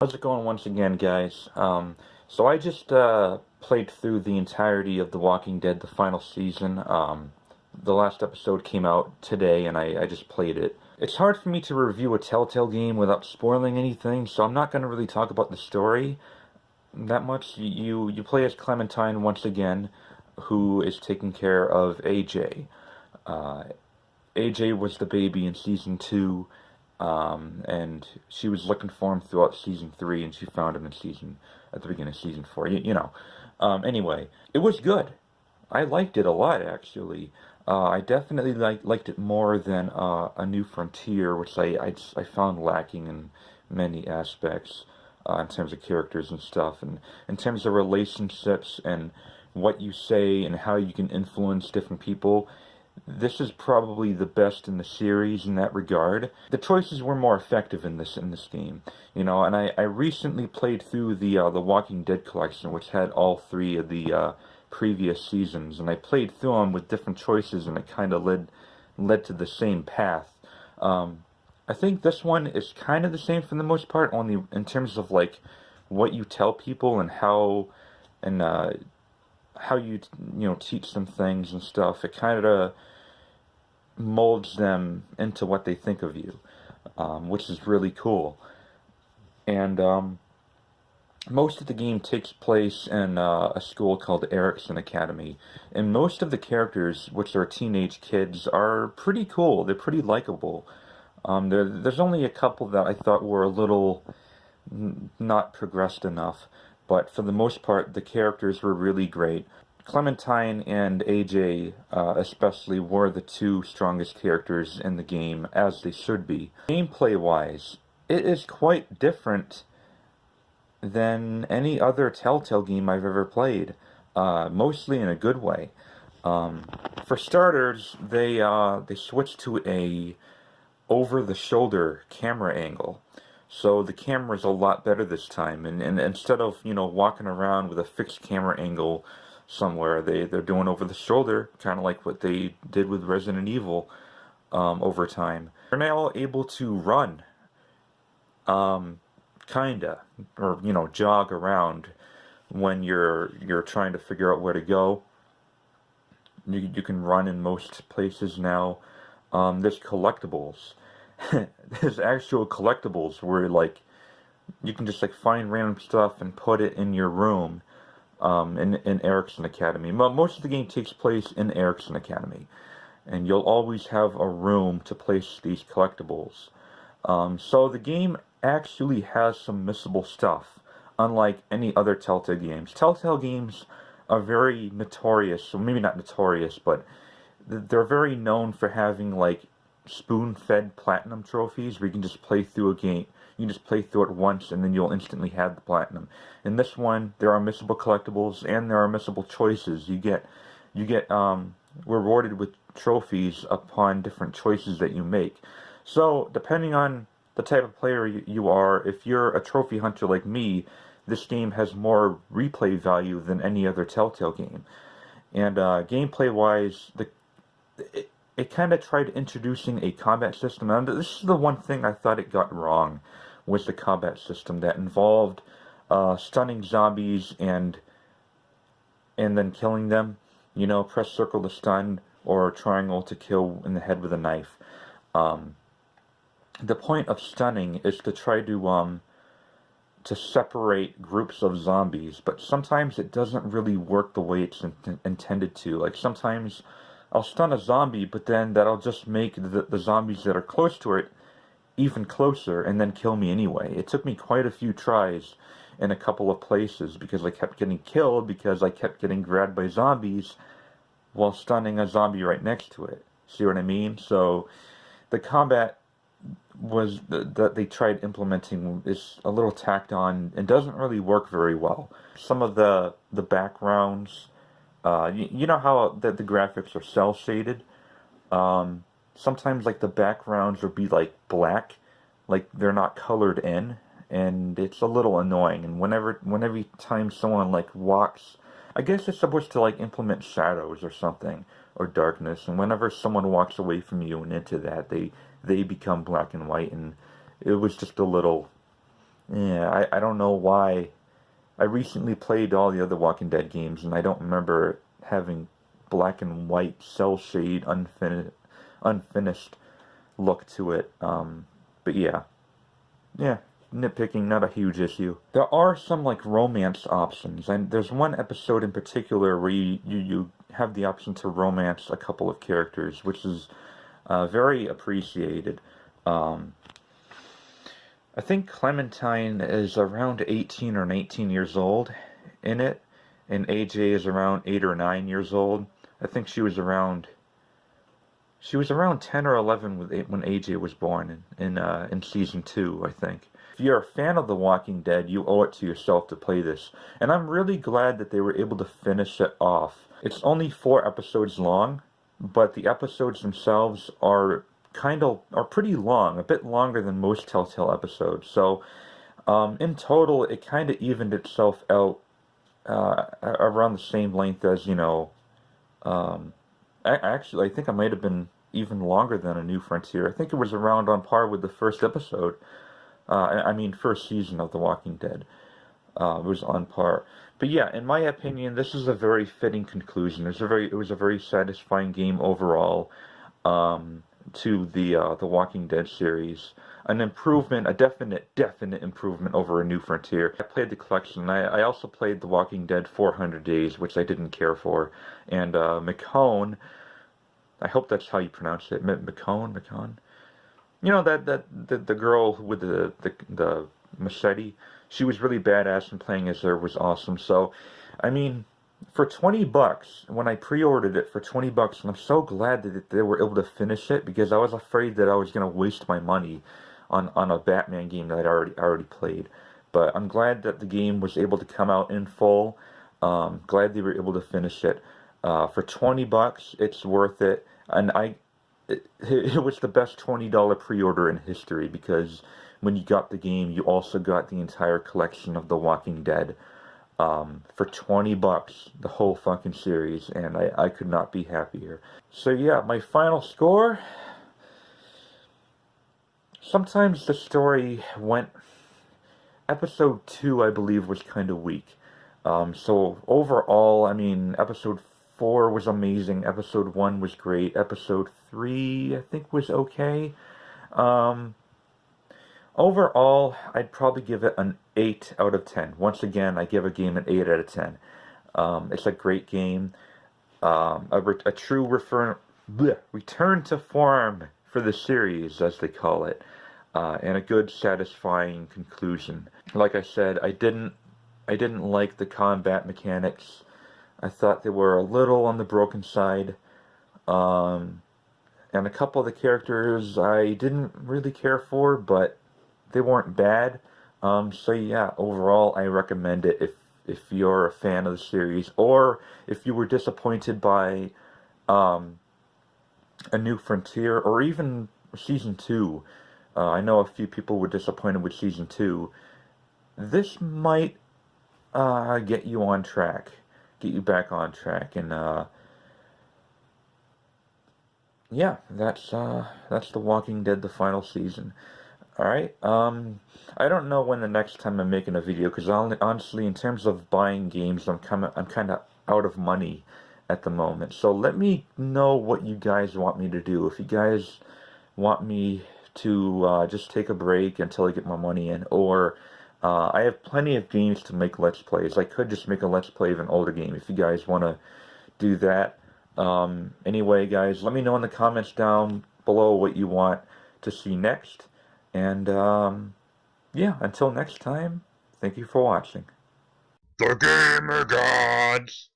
How's it going once again, guys? So I just played through the entirety of The Walking Dead, the final season. The last episode came out today, and I just played it. It's hard for me to review a Telltale game without spoiling anything, so I'm not going to really talk about the story that much. You play as Clementine once again, who is taking care of AJ. Uh, AJ was the baby in season 2. And she was looking for him throughout season 3, and she found him at the beginning of season 4. You know. Anyway, it was good. I liked it a lot, actually. I definitely liked it more than A New Frontier, which I found lacking in many aspects in terms of characters and stuff, and in terms of relationships and what you say and how you can influence different people. This is probably the best in the series in that regard. The choices were more effective in this game, and I recently played through the Walking Dead collection, which had all 3 of the previous seasons, and I played through them with different choices, and it kind of led to the same path. I think this one is kind of the same for the most part, only in terms of like what you tell people and and how you teach them things and stuff. It kind of molds them into what they think of you, which is really cool. And most of the game takes place in a school called Erickson Academy, and most of the characters, which are teenage kids, are pretty cool. They're pretty likable. There's only a couple that I thought were a little not progressed enough, but for the most part, the characters were really great. Clementine and AJ, especially, were the 2 strongest characters in the game, as they should be. Gameplay-wise, it is quite different than any other Telltale game I've ever played, mostly in a good way. For starters, they switched to a over-the-shoulder camera angle. So the camera's a lot better this time, and instead of, walking around with a fixed camera angle somewhere, they're doing over the shoulder, kind of like what they did with Resident Evil over time. You're now able to run, kinda, or jog around when you're trying to figure out where to go. You can run in most places now. There's collectibles. There's actual collectibles where like you can just like find random stuff and put it in your room. In Erickson Academy. Most of the game takes place in Erickson Academy, and you'll always have a room to place these collectibles. So the game actually has some missable stuff, unlike any other Telltale games. Telltale games are very notorious, or maybe not notorious, but they're very known for having like spoon-fed platinum trophies where you can just play through a game. You can just play through it once and then you'll instantly have the platinum. In this one, there are missable collectibles and there are missable choices. You get rewarded with trophies upon different choices that you make. So, depending on the type of player you are, if you're a trophy hunter like me, this game has more replay value than any other Telltale game. And gameplay-wise, it kind of tried introducing a combat system. And this is the one thing I thought it got wrong, was the combat system that involved stunning zombies and then killing them. Press circle to stun or triangle to kill in the head with a knife. The point of stunning is to try to separate groups of zombies, but sometimes it doesn't really work the way it's intended to. Like sometimes I'll stun a zombie, but then that'll just make the zombies that are close to it even closer and then kill me anyway. It took me quite a few tries in a couple of places because I kept getting killed because I kept getting grabbed by zombies while stunning a zombie right next to it. See what I mean? So the combat that they tried implementing is a little tacked on and doesn't really work very well. Some of the backgrounds, you know how the graphics are cel shaded. Sometimes like the backgrounds will be like black, like they're not colored in, and it's a little annoying. And whenever time someone like walks, I guess it's supposed to like implement shadows or something, or darkness, and whenever someone walks away from you and into that, they become black and white, and it was just a little Yeah, I don't know why. I recently played all the other Walking Dead games, and I don't remember having black and white cell shade unfinished look to it. But yeah, nitpicking, not a huge issue. There are some like romance options, and there's one episode in particular where you have the option to romance a couple of characters, which is very appreciated. Um, I think Clementine is around 18 or 19 years old in it, and AJ is around 8 or 9 years old. I think she was around 10 or 11 when AJ was born in season 2, I think. If you're a fan of The Walking Dead, you owe it to yourself to play this. And I'm really glad that they were able to finish it off. It's only 4 episodes long, but the episodes themselves are pretty long, a bit longer than most Telltale episodes. So in total, it kind of evened itself out around the same length as, um, actually, I think I might have been even longer than A New Frontier. I think it was around on par with the first episode. I mean, first season of The Walking Dead. It was on par. But yeah, in my opinion, this is a very fitting conclusion. It was a very satisfying game overall to the Walking Dead series. An improvement, a definite improvement over A New Frontier. I played the collection. I also played The Walking Dead 400 Days, which I didn't care for. And McCone, I hope that's how you pronounce it. McCone. You know the girl with the machete. She was really badass, and playing as her was awesome. So, I mean, for $20 when I pre-ordered it for $20, and I'm so glad that they were able to finish it because I was afraid that I was gonna waste my money on a Batman game that I'd already played. But I'm glad that the game was able to come out in full. Glad they were able to finish it. For $20, it's worth it. And it was the best $20 pre-order in history because when you got the game, you also got the entire collection of The Walking Dead for $20, the whole fucking series, and I could not be happier. So yeah, my final score. Sometimes the story went. Episode 2, I believe, was kind of weak. So overall, I mean, episode 4 was amazing. Episode 1 was great. Episode 3, I think, was okay. Um, Overall, I'd probably give it an 8 out of 10. Once again, I give a game an 8 out of 10. It's a great game. A true return to form for the series, as they call it. And a good, satisfying conclusion. Like I said, I didn't like the combat mechanics. I thought they were a little on the broken side. Um, and a couple of the characters I didn't really care for, but they weren't bad. So yeah, overall, I recommend it if you're a fan of the series, or if you were disappointed by um, A New Frontier, or even Season 2. I know a few people were disappointed with Season 2. This might get you on track, get you back on track, and yeah, that's The Walking Dead, the final season. All right. I don't know when the next time I'm making a video, because honestly, in terms of buying games, I'm kind of out of money at the moment. So let me know what you guys want me to do. If you guys want me to just take a break until I get my money in, or I have plenty of games to make Let's Plays. I could just make a Let's Play of an older game if you guys want to do that. Anyway, guys, let me know in the comments down below what you want to see next. And, yeah, until next time, thank you for watching. The Gamer Gods!